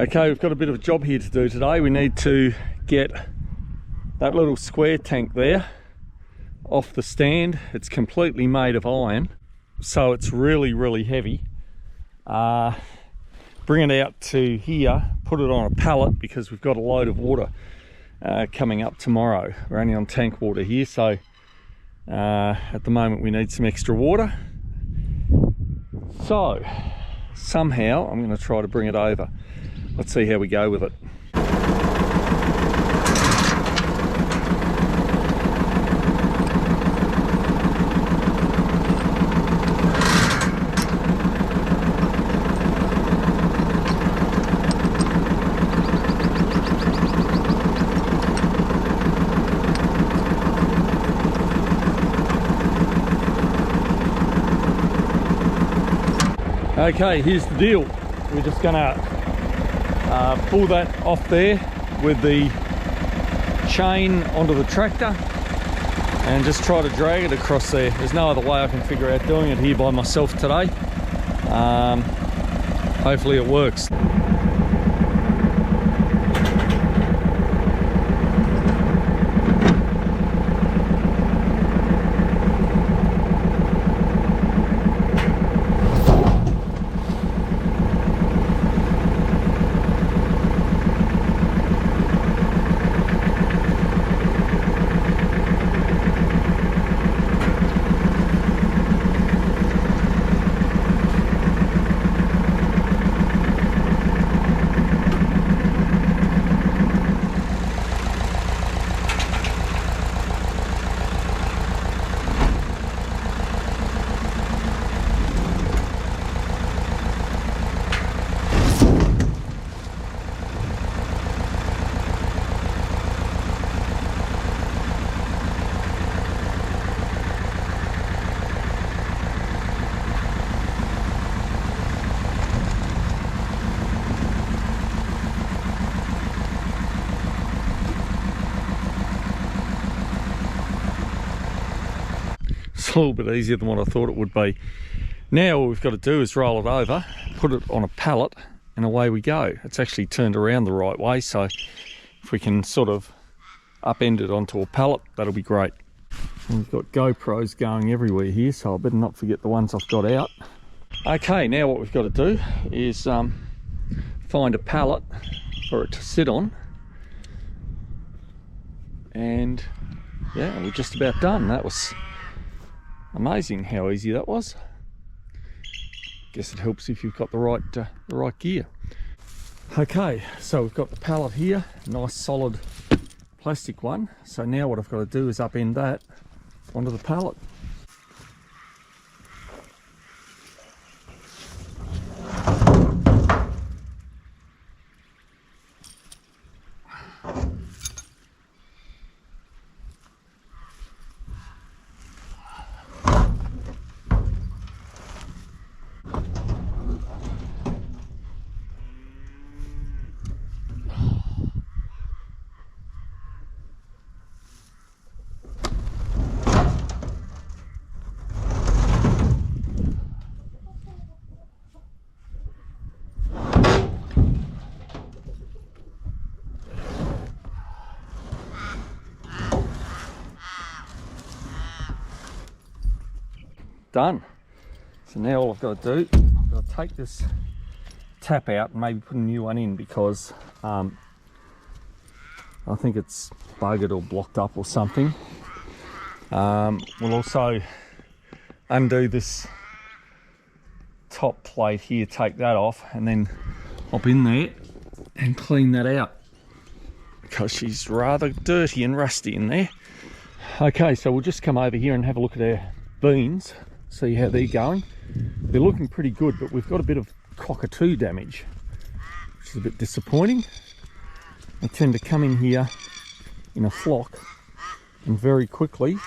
Okay, we've got a bit of a job here to do today. We need to get that little square tank there off the stand. It's completely made of iron, so it's really heavy. Bring it out to here, put it on a pallet because we've got a load of water coming up tomorrow. We're only on tank water here, so at the moment we need some extra water. So somehow I'm going to try to bring it over. Let's see how we go with it. Okay, here's the deal. We're just gonna pull that off there with the chain onto the tractor and just try to drag it across there. There's no other way I can figure out doing it here by myself today. Hopefully it works. A little bit easier than what I thought it would be. Now all we've got to do is roll it over, put it on a pallet, and away we go. It's actually turned around the right way, so if we can sort of upend it onto a pallet, that'll be great. And we've got GoPros going everywhere here, so I better not forget the ones I've got out. Okay, now what we've got to do is find a pallet for it to sit on, and yeah, we're just about done. That was amazing how easy that was. Guess it helps if you've got the right gear. Okay, so we've got the pallet here, nice solid plastic one. So now what I've got to do is upend that onto the pallet. Done. So now all I've got to do, I've got to take this tap out and maybe put a new one in because I think it's buggered or blocked up or something. We'll also undo this top plate here, take that off, and then hop in there and clean that out because she's rather dirty and rusty in there. Okay, so we'll just come over here and have a look at our beans, see how they're going. They're looking pretty good, but we've got a bit of cockatoo damage, which is a bit disappointing. They tend to come in here in a flock and very quickly,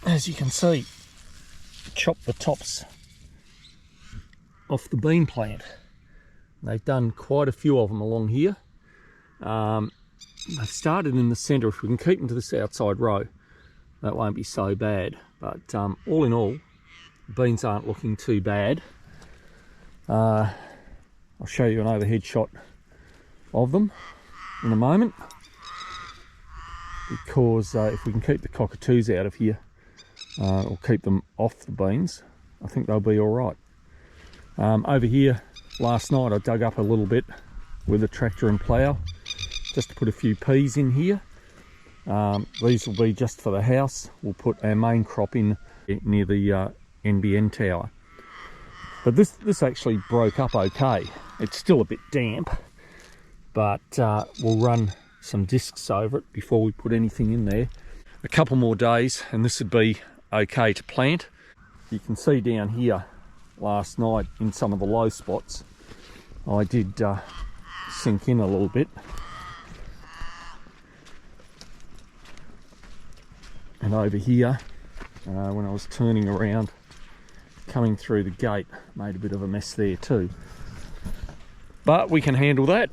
as you can see, chop the tops off the bean plant. They've done quite a few of them along here. They've started in the centre. If we can keep them to this outside row, that won't be so bad. But all in all, beans aren't looking too bad. I'll show you an overhead shot of them in a moment, because if we can keep the cockatoos out of here, or keep them off the beans, I think they'll be all right. Over here, last night I dug up a little bit with a tractor and plough, just to put a few peas in here. These will be just for the house. We'll put our main crop in near the NBN tower. But this actually broke up okay. It's still a bit damp, but we'll run some discs over it before we put anything in there. A couple more days and this would be okay to plant. You can see down here last night in some of the low spots, I did sink in a little bit. And over here, when I was turning around, coming through the gate, made a bit of a mess there too. But we can handle that.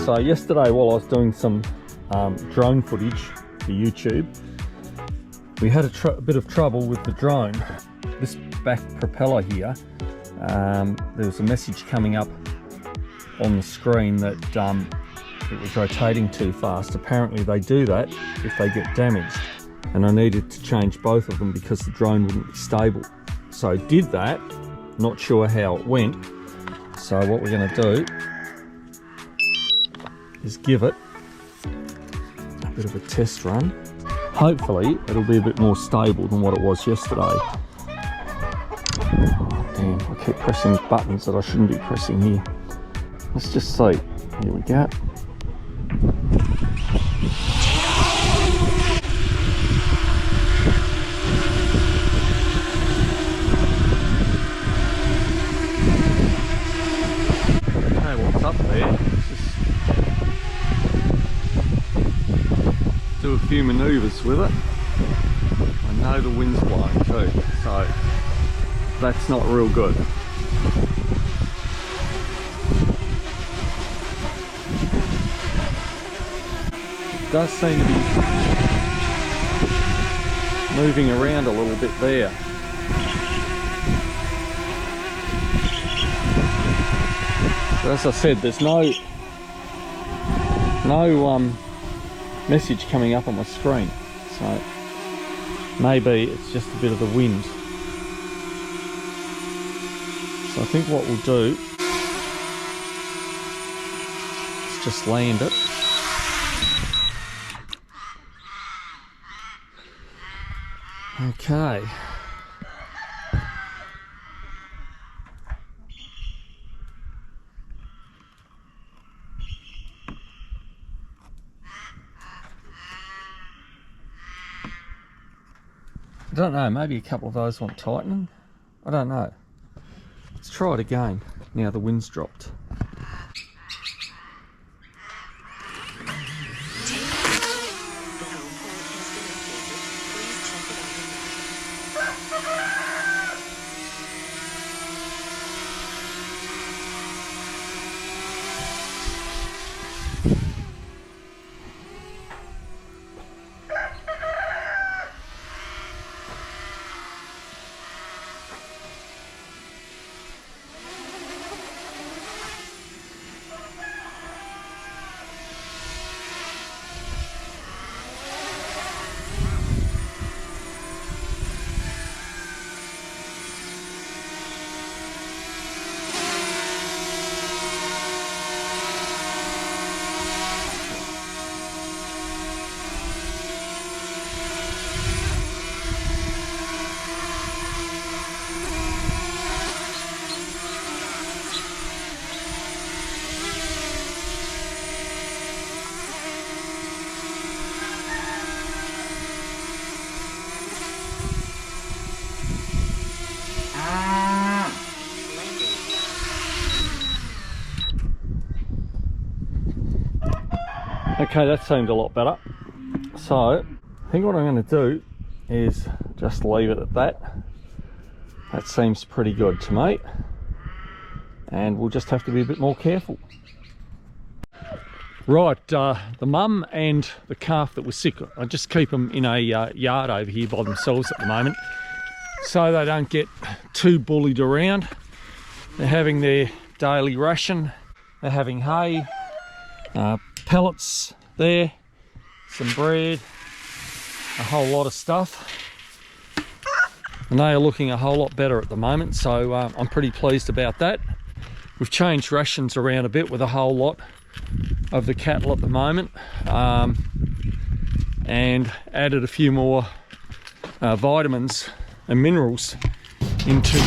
So yesterday, while I was doing some drone footage for YouTube, we had a bit of trouble with the drone. This back propeller here, there was a message coming up on the screen that it was rotating too fast. Apparently they do that if they get damaged, and I needed to change both of them because the drone wouldn't be stable. So I did that, not sure how it went. So what we're going to do is give it a bit of a test run. Hopefully it'll be a bit more stable than what it was yesterday. Oh, damn, I keep pressing buttons that I shouldn't be pressing here. Let's just see. Here we go. Okay, what's up there? Do a few manoeuvres with it. I know the wind's blowing too, so that's not real good. It does seem to be moving around a little bit there. So as I said, there's no message coming up on my screen, so maybe it's just a bit of the wind. So I think what we'll do is just land it. Okay. I don't know, maybe a couple of those want tightening. I don't know. Let's try it again now the wind's dropped. Okay, that seemed a lot better. So I think what I'm going to do is just leave it at that. That seems pretty good to me, and we'll just have to be a bit more careful. Right, the mum and the calf that was sick, I just keep them in a yard over here by themselves at the moment, so they don't get too bullied around. They're having their daily ration. They're having hay, pellets there, some bread, a whole lot of stuff. And they are looking a whole lot better at the moment, so I'm pretty pleased about that. We've changed rations around a bit with a whole lot of the cattle at the moment, and added a few more vitamins and minerals into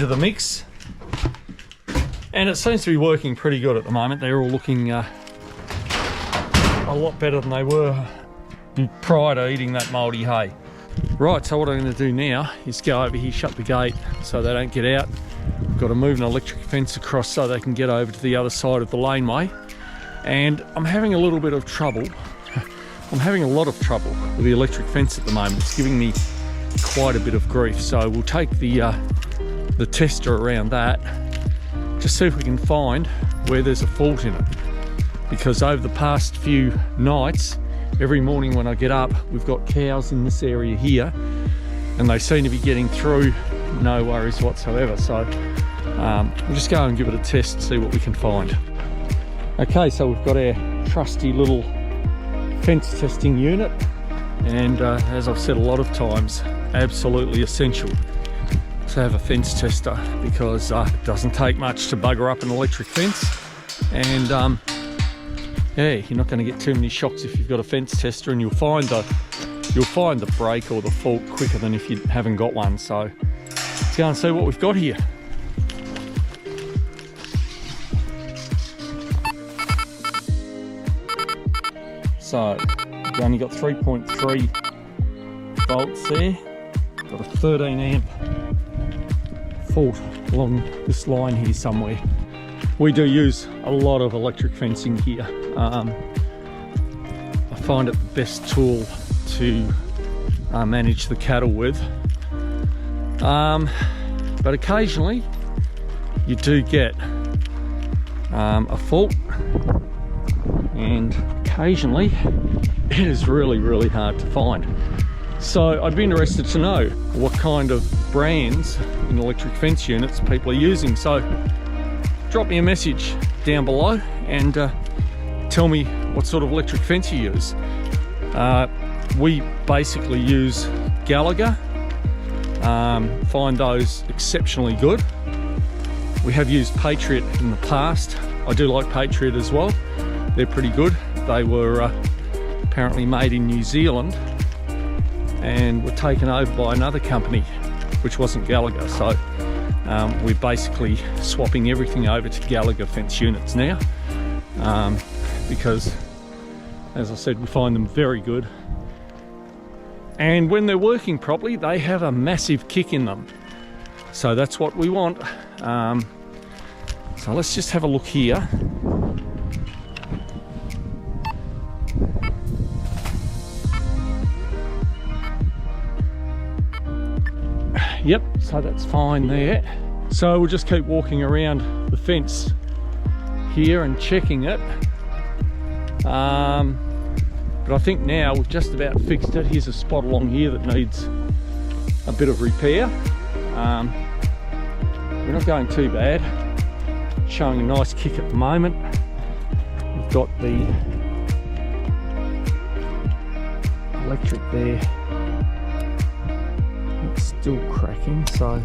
the mix, and it seems to be working pretty good at the moment. They're all looking a lot better than they were prior to eating that mouldy hay. Right, so what I'm going to do now is go over here, shut the gate so they don't get out. We've got to move an electric fence across so they can get over to the other side of the laneway. And I'm having a little bit of trouble. I'm having a lot of trouble with the electric fence at the moment. It's giving me quite a bit of grief. So we'll take the tester around that, just see if we can find where there's a fault in it. Because over the past few nights, every morning when I get up, we've got cows in this area here, and they seem to be getting through, no worries whatsoever. So we'll just go and give it a test, see what we can find. Okay, so we've got our trusty little fence testing unit, and as I've said a lot of times, absolutely essential to have a fence tester, because it doesn't take much to bugger up an electric fence, and yeah, you're not going to get too many shocks if you've got a fence tester, and you'll find the break or the fault quicker than if you haven't got one. So let's go and see what we've got here. So we've only got 3.3 volts there. Got a 13 amp fault along this line here somewhere. We do use a lot of electric fencing here. I find it the best tool to manage the cattle with. But occasionally you do get a fault, and occasionally it is really hard to find. So I'd be interested to know what kind of brands in electric fence units people are using. So drop me a message down below and tell me what sort of electric fence you use. We basically use Gallagher, find those exceptionally good. We have used Patriot in the past. I do like Patriot as well. They're pretty good. They were apparently made in New Zealand and were taken over by another company which wasn't Gallagher. So we're basically swapping everything over to Gallagher fence units now, because, as I said, we find them very good, and when they're working properly they have a massive kick in them, so that's what we want. So let's just have a look here. Yep, so that's fine there. So we'll just keep walking around the fence here and checking it. But I think now we've just about fixed it. Here's a spot along here that needs a bit of repair. We're not going too bad. Showing a nice kick at the moment. We've got the electric there. It's still cracking, so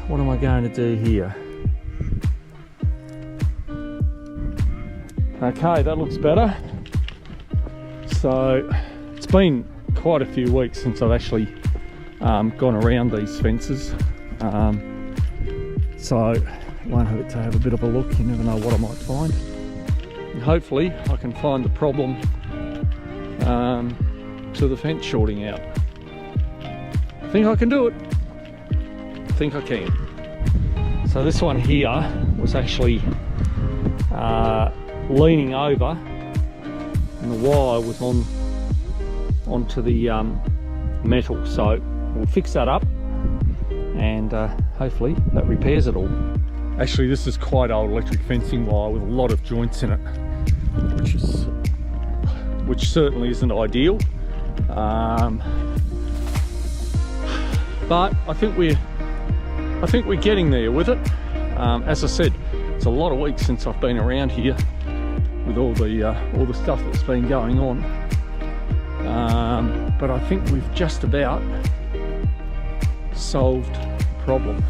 what am I going to do here? Okay, that looks better. So it's been quite a few weeks since I've actually gone around these fences, so it won't hurt to have a bit of a look. You never know what I might find, and hopefully I can find the problem to the fence shorting out. I think I can do it. I think I can. So this one here was actually leaning over and the wire was onto the metal. So we'll fix that up and hopefully that repairs it all. Actually, this is quite old electric fencing wire with a lot of joints in it, which certainly isn't ideal. But I think we're getting there with it. As I said, it's a lot of weeks since I've been around here with all the stuff that's been going on. But I think we've just about solved the problem.